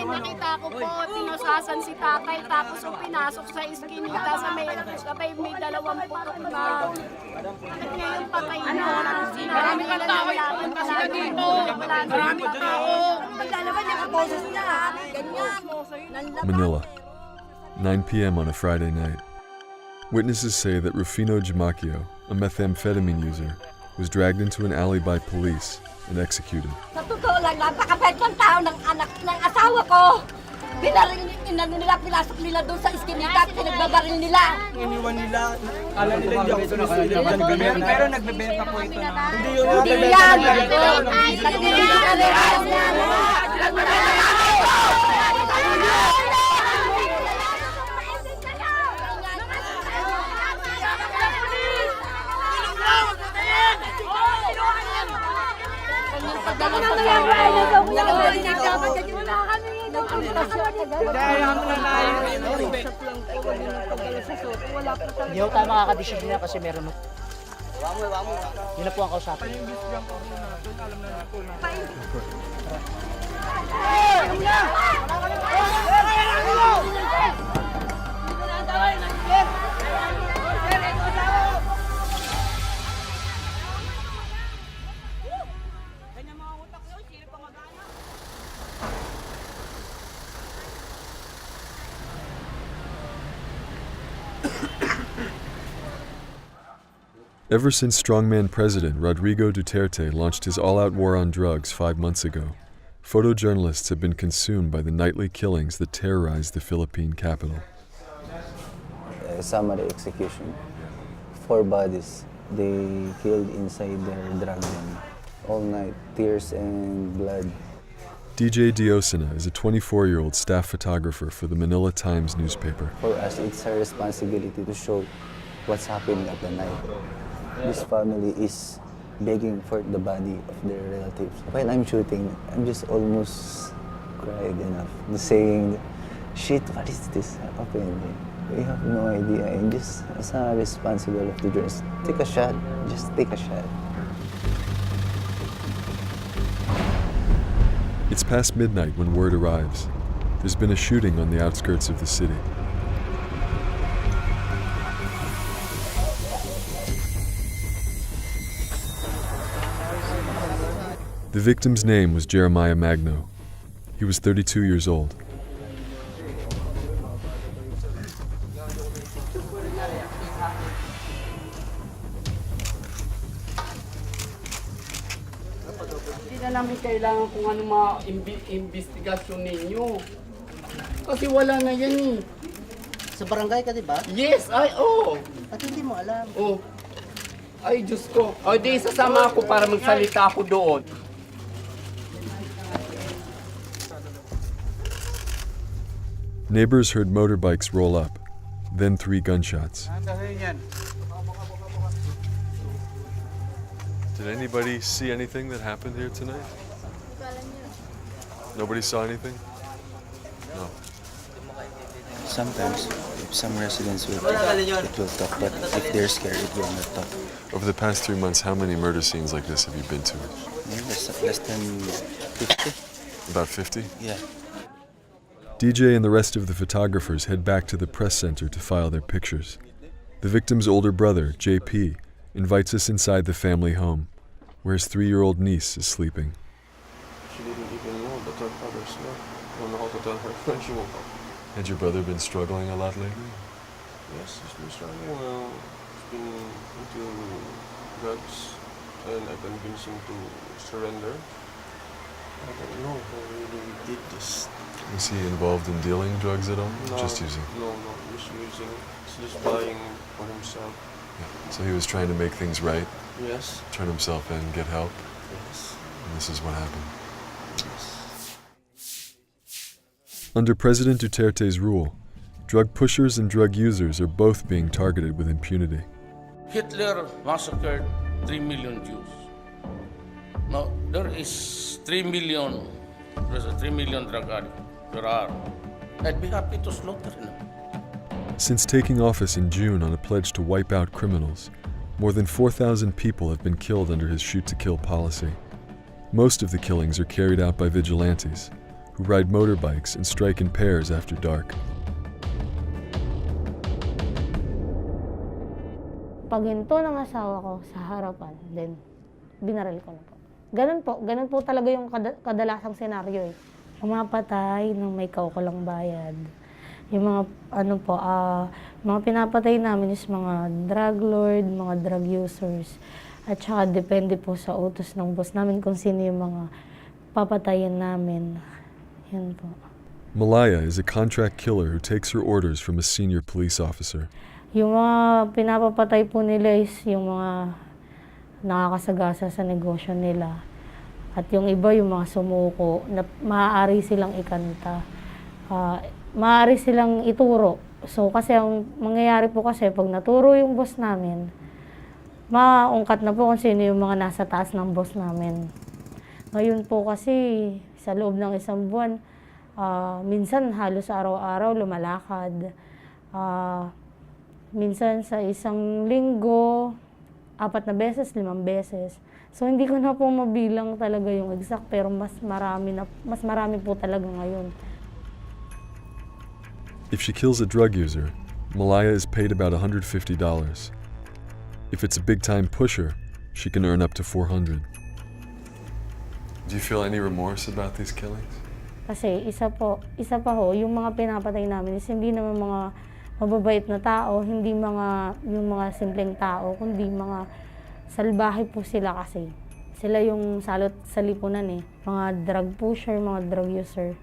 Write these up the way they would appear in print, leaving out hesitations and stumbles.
Nakita ko po, pinusasan si tatay, tapos pinasok sa iskinita sa may dalawang putok na. Bakit ngayon patay na? Marami kang tao, punta sila dito. Marami kang tao. Maglalaban niya ka boses niya, ganyan. Manila, 9 p.m. on a Friday night. Witnesses say that Rufino Jamacchio, a methamphetamine user, was dragged into an alley by police and executed. Sa totoo lang, napakabait ng tao ng anak ng asawa ko. Binaring nila, pinasok nila doon sa iskinita at pinagbabaril nila. Iniwan nila, alam nila hindi ako sumisilip. Pero nagbebenta po ito na. Hindi yun. Hindi yan! Nagtitigil ka rin! Hindi ako tayo makakadesisyon na kasi meron mo. Yun na po ang kausapin. Ever since strongman President Rodrigo Duterte launched his all-out war on drugs 5 months ago, photojournalists have been consumed by the nightly killings that terrorize the Philippine capital. Summary execution. 4 bodies they killed inside their drug den. All night, tears and blood. DJ Diosina is a 24-year-old staff photographer for the Manila Times newspaper. For us, it's our responsibility to show what's happening at the night. This family is begging for the body of their relatives. While I'm shooting, I'm just almost cried enough. Saying, shit, what is this happening? We have no idea. And just as a responsible of the journalist, take a shot. Just take a shot. It's past midnight when word arrives. There's been a shooting on the outskirts of the city. The victim's name was Jeremiah Magno. He was 32 years old. Hindi na namin kailangan kung ano mga investigasyon ninyo. Kasi wala na yan eh. Sa barangay ka, di ba? Yes, ay, oo. At hindi mo alam. Oh. Ay, Diyos ko. O, di sasama ako para magsalita ako doon. Neighbors heard motorbikes roll up, then 3 gunshots. Did anybody see anything that happened here tonight? Nobody saw anything? No. Sometimes, if some residents will talk, it will talk. But if they're scared, it will not talk. Over the past 3 months, how many murder scenes like this have you been to? Maybe less than 50. About 50? Yeah. DJ and the rest of the photographers head back to the press center to file their pictures. The victim's older brother, JP, invites us inside the family home, where his 3-year-old niece is sleeping. She didn't even know that her father's there. I don't know how to tell her when she woke up. Had your brother been struggling a lot lately? Yes, he's been struggling. He's been into drugs, and I convinced him to surrender. I don't know how really did this. Was he involved in dealing drugs at all? No, Just using? No, just using. He's just buying for himself. Yeah. So he was trying to make things right, Yes, turn himself in, get help, yes, and this is what happened. yes. Under President Duterte's rule, drug pushers and drug users are both being targeted with impunity. Hitler massacred 3 million Jews. Now, there is 3 million, there's a 3 million drug addicts. There are. I'd be happy to slaughter them. Since taking office in June on a pledge to wipe out criminals, more than 4,000 people have been killed under his shoot-to-kill policy. Most of the killings are carried out by vigilantes, who ride motorbikes and strike in pairs after dark. Pag hinto ng asawa ko sa harapan, then binaril ko na po. Ganun po talaga yung kadalasang senaryo eh. Pumapatay ng may kaukulang bayad. Yung mga mga pinapatay namin is mga drug lord, mga drug users. At saka depende po sa utos ng boss namin kung sino yung mga papatayin namin. Yan po. Malaya is a contract killer who takes her orders from a senior police officer. Yung mga pinapapatay po nila is yung mga nakakasagasa sa negosyo nila. At yung iba, yung mga sumuko, na maaari silang ikanta. Maaari silang ituro. So kasi ang mangyayari po kasi, pag naturo yung boss namin, maungkat na po kung sino yung mga nasa taas ng boss namin. Ngayon po kasi, sa loob ng isang buwan, minsan halos araw-araw lumalakad. Minsan sa isang linggo, 4 na beses, 5 beses. So hindi ko na po mabilang talaga yung exact, pero mas marami po talaga ngayon. If she kills a drug user, Malaya is paid about $150. If it's a big-time pusher, she can earn up to $400. Do you feel any remorse about these killings? Kasi isa pa ho, yung mga pinapatay namin is hindi naman mga mababait na tao, hindi yung mga simpleng tao, kundi mga salbahe po sila kasi. Sila yung salot sa lipunan eh. Mga drug pusher, mga drug user.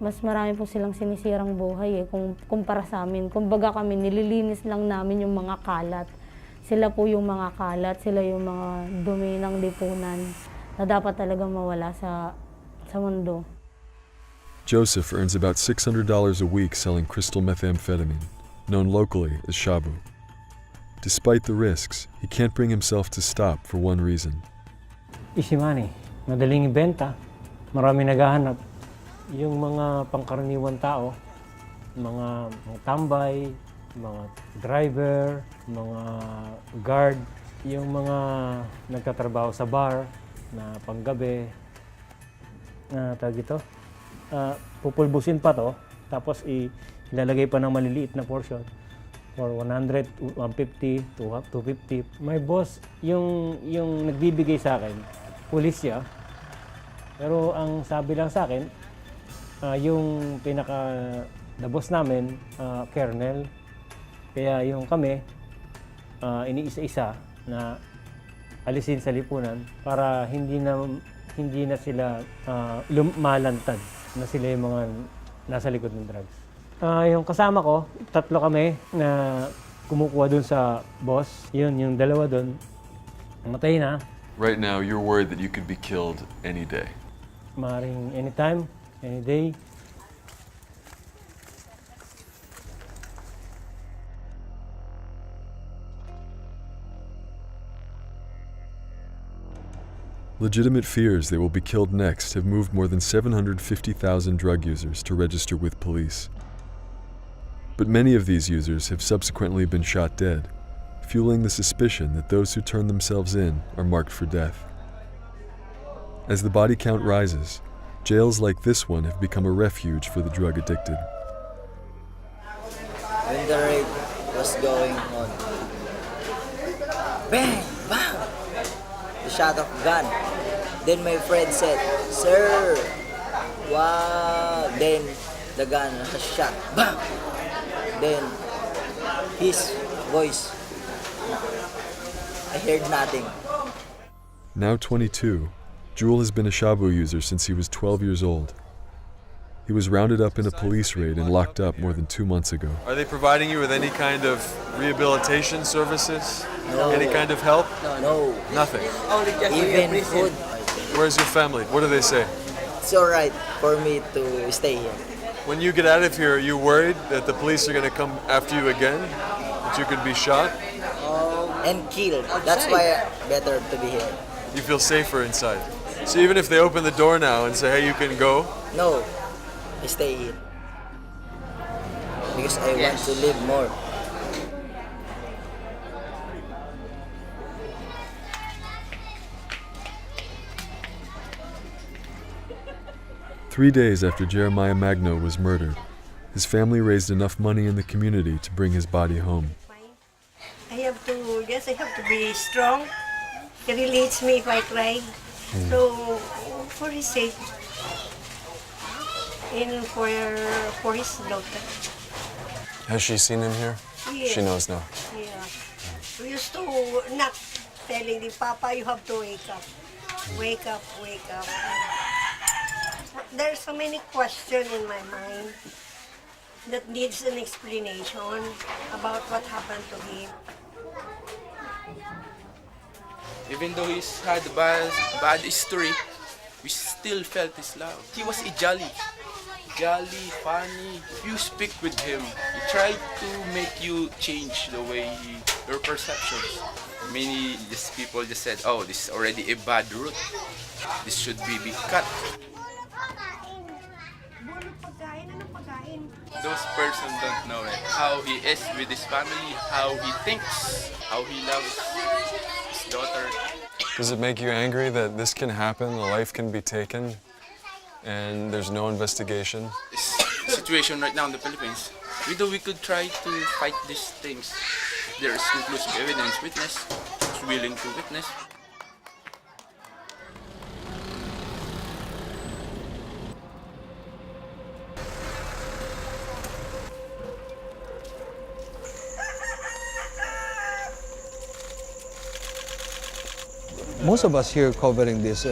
Mas marami po silang sinisirang buhay eh, kumpara sa amin. Kumbaga kami, nililinis lang namin yung mga kalat. Sila po yung mga kalat, sila yung mga dumi ng lipunan na dapat talagang mawala sa mundo. Joseph earns about $600 a week selling crystal methamphetamine, known locally as shabu. Despite the risks, he can't bring himself to stop for one reason. Easy money. Madaling ibenta. Marami naghahanap. Yung mga pangkaraniwan tao, mga tambay, mga driver, mga guard, yung mga nagtatrabaho sa bar na panggabi, tawag ito, pupulbusin pa to, tapos ilalagay pa ng maliliit na portion for 100, 150, 250. My boss, yung nagbibigay sa akin, pulis siya. Pero ang sabi lang sa akin, yung the boss namin, Colonel. Kaya yung kami, iniisa-isa na alisin sa lipunan para hindi na sila malantad na sila yung mga nasa likod ng drugs. Yung kasama ko, 3 kami na kumukuha dun sa boss. Yung 2 dun, matay na. Right now, you're worried that you could be killed any day. Maaaring anytime, any day. Legitimate fears they will be killed next have moved more than 750,000 drug users to register with police. But many of these users have subsequently been shot dead, fueling the suspicion that those who turn themselves in are marked for death. As the body count rises, jails like this one have become a refuge for the drug addicted. When the raid was going on, bang, bang, the shot of gun. Then my friend said, "Sir, wow." Then the gun has shot, bang. Then his voice, I heard nothing. Now 22, Jewel has been a shabu user since he was 12 years old. He was rounded up in a police raid and locked up more than 2 months ago. Are they providing you with any kind of rehabilitation services? No. Any kind of help? No. Nothing. Even food. Where's your family? What do they say? It's alright for me to stay here. When you get out of here, are you worried that the police are going to come after you again? That you could be shot? And killed. That's why better to be here. You feel safer inside. So even if they open the door now and say, "Hey, you can go," No, I stay here. because I want to live more. 3 days after Jeremiah Magno was murdered, his family raised enough money in the community to bring his body home. I have to be strong. He really hates me if I cry. So, for his sake, and for his daughter. Has she seen him here? Yes. She knows now. Yeah. We used to not telling him, Papa, you have to wake up. Wake up, wake up. There's so many questions in my mind that needs an explanation about what happened to him. Even though he's had a bad history, we still felt his love. He was jolly, funny. You speak with him, he tried to make you change the way your perceptions. Many people just said, oh, this is already a bad route. This should be cut. Those persons don't know it. How he is with his family, how he thinks, how he loves his daughter. Does it make you angry that this can happen, a life can be taken, and there's no investigation? This situation right now in the Philippines, we could try to fight these things. If there is conclusive evidence, witness who's willing to witness. Most of us here covering this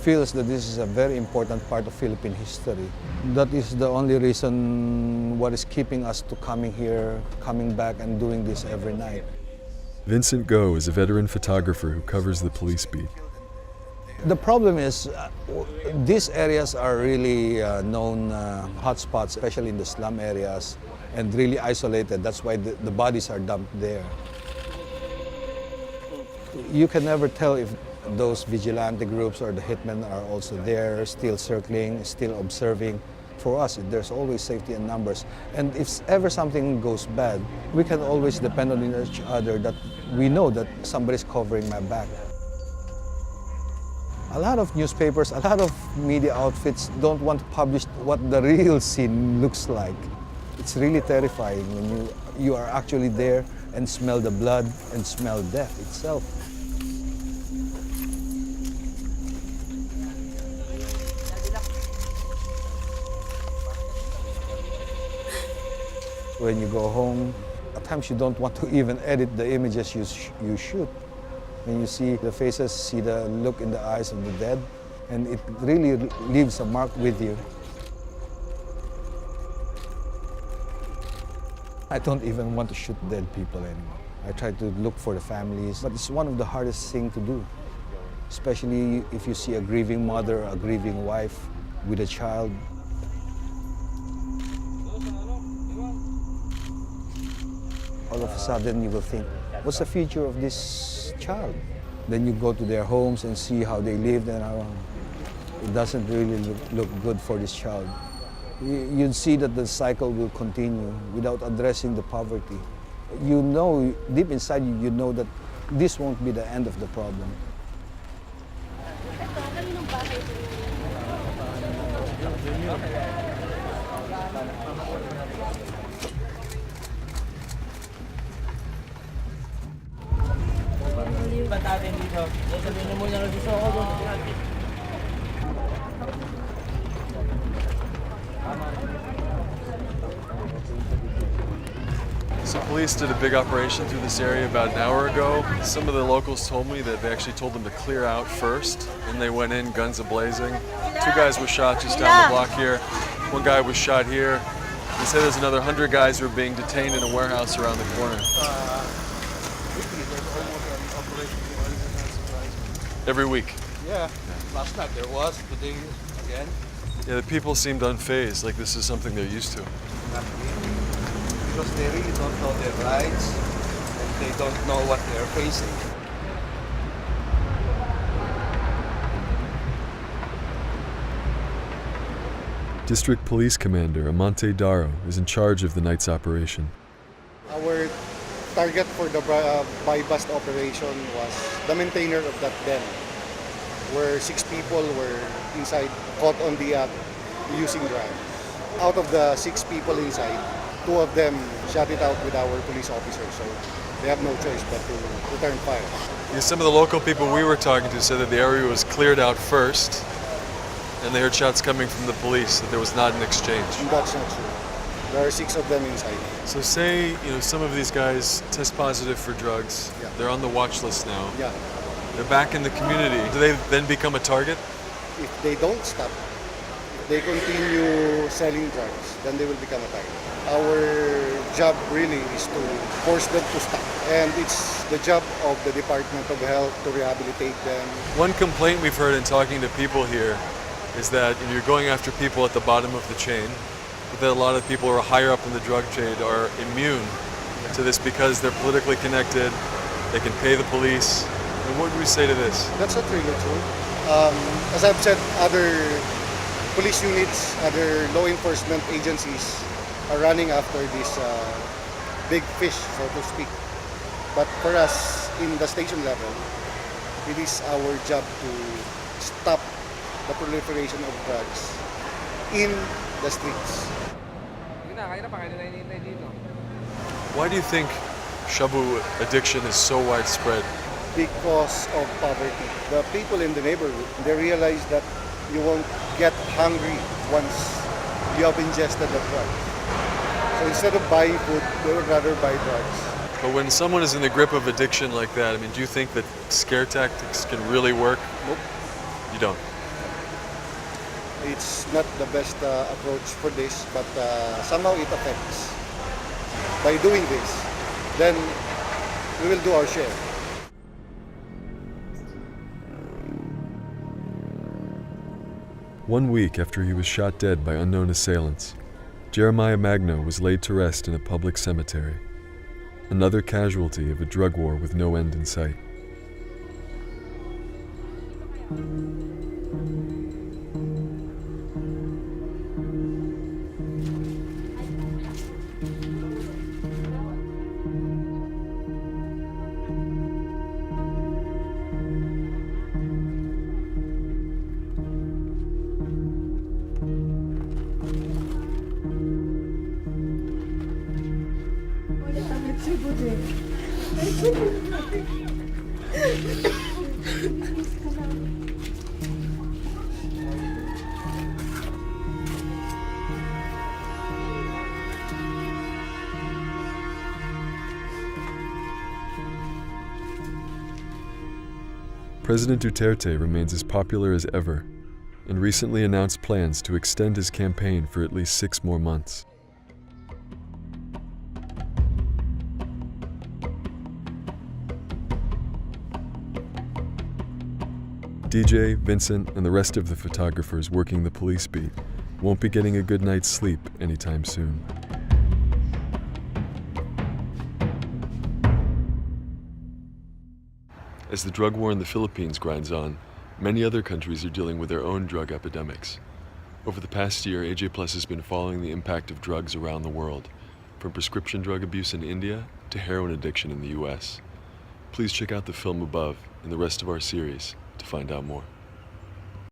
feels that this is a very important part of Philippine history. That is the only reason what is keeping us to coming here, coming back and doing this every night. Vincent Go is a veteran photographer who covers the police beat. The problem is these areas are really known hotspots, especially in the slum areas, and really isolated. That's why the bodies are dumped there. You can never tell if those vigilante groups or the hitmen are also there, still circling, still observing. For us, there's always safety in numbers. And if ever something goes bad, we can always depend on each other that we know that somebody's covering my back. A lot of newspapers, a lot of media outfits don't want to publish what the real scene looks like. It's really terrifying when you are actually there and smell the blood and smell death itself. When you go home, at times you don't want to even edit the images you shoot. When you see the faces, see the look in the eyes of the dead, and it really leaves a mark with you. I don't even want to shoot dead people anymore. I try to look for the families, but it's one of the hardest things to do, especially if you see a grieving mother, a grieving wife with a child. All of a sudden you will think, what's the future of this child? Then you go to their homes and see how they lived, and it doesn't really look good for this child. You'd see that the cycle will continue without addressing the poverty. You know, deep inside you know that this won't be the end of the problem. So police did a big operation through this area about an hour ago. Some of the locals told me that they actually told them to clear out first, and they went in, guns a-blazing. 2 guys were shot just down the block here. 1 guy was shot here. They said there's another 100 guys who are being detained in a warehouse around the corner. Every week. Yeah, last night there was, today again. Yeah, the people seemed unfazed, like this is something they're used to. Not really. Because they really don't know their rights and they don't know what they're facing. District Police Commander Amante Daro is in charge of the night's operation. Our target for the buy-bust operation was the maintainer of that den, where 6 people were inside, caught on the act using drugs. Out of the 6 people inside, 2 of them shot it out with our police officers, so they have no choice but to return fire. Yeah, some of the local people we were talking to said that the area was cleared out first, and they heard shots coming from the police, that there was not an exchange. That's not true. There are 6 of them inside. So say, some of these guys test positive for drugs. Yeah. They're on the watch list now. Yeah. They're back in the community. Do they then become a target? If they don't stop, if they continue selling drugs, then they will become a target. Our job really is to force them to stop. And it's the job of the Department of Health to rehabilitate them. One complaint we've heard in talking to people here is that you're going after people at the bottom of the chain, but that a lot of people who are higher up in the drug trade are immune to this because they're politically connected, they can pay the police. And what do we say to this? That's not really true. As I've said, other police units, other law enforcement agencies are running after this big fish, so to speak. But for us, in the station level, it is our job to stop the proliferation of drugs in the streets. Why do you think shabu addiction is so widespread? Because of poverty. The people in the neighborhood, they realize that you won't get hungry once you have ingested the drug. So instead of buying food, they would rather buy drugs. But when someone is in the grip of addiction like that, do you think that scare tactics can really work? Nope. You don't? It's not the best approach for this, but somehow it affects. By doing this, then we will do our share. One week after he was shot dead by unknown assailants, Jeremiah Magno was laid to rest in a public cemetery, another casualty of a drug war with no end in sight. President Duterte remains as popular as ever and recently announced plans to extend his campaign for at least 6 more months. DJ, Vincent, and the rest of the photographers working the police beat won't be getting a good night's sleep anytime soon. As the drug war in the Philippines grinds on, many other countries are dealing with their own drug epidemics. Over the past year, AJ Plus has been following the impact of drugs around the world, from prescription drug abuse in India to heroin addiction in the US. Please check out the film above and the rest of our series to find out more.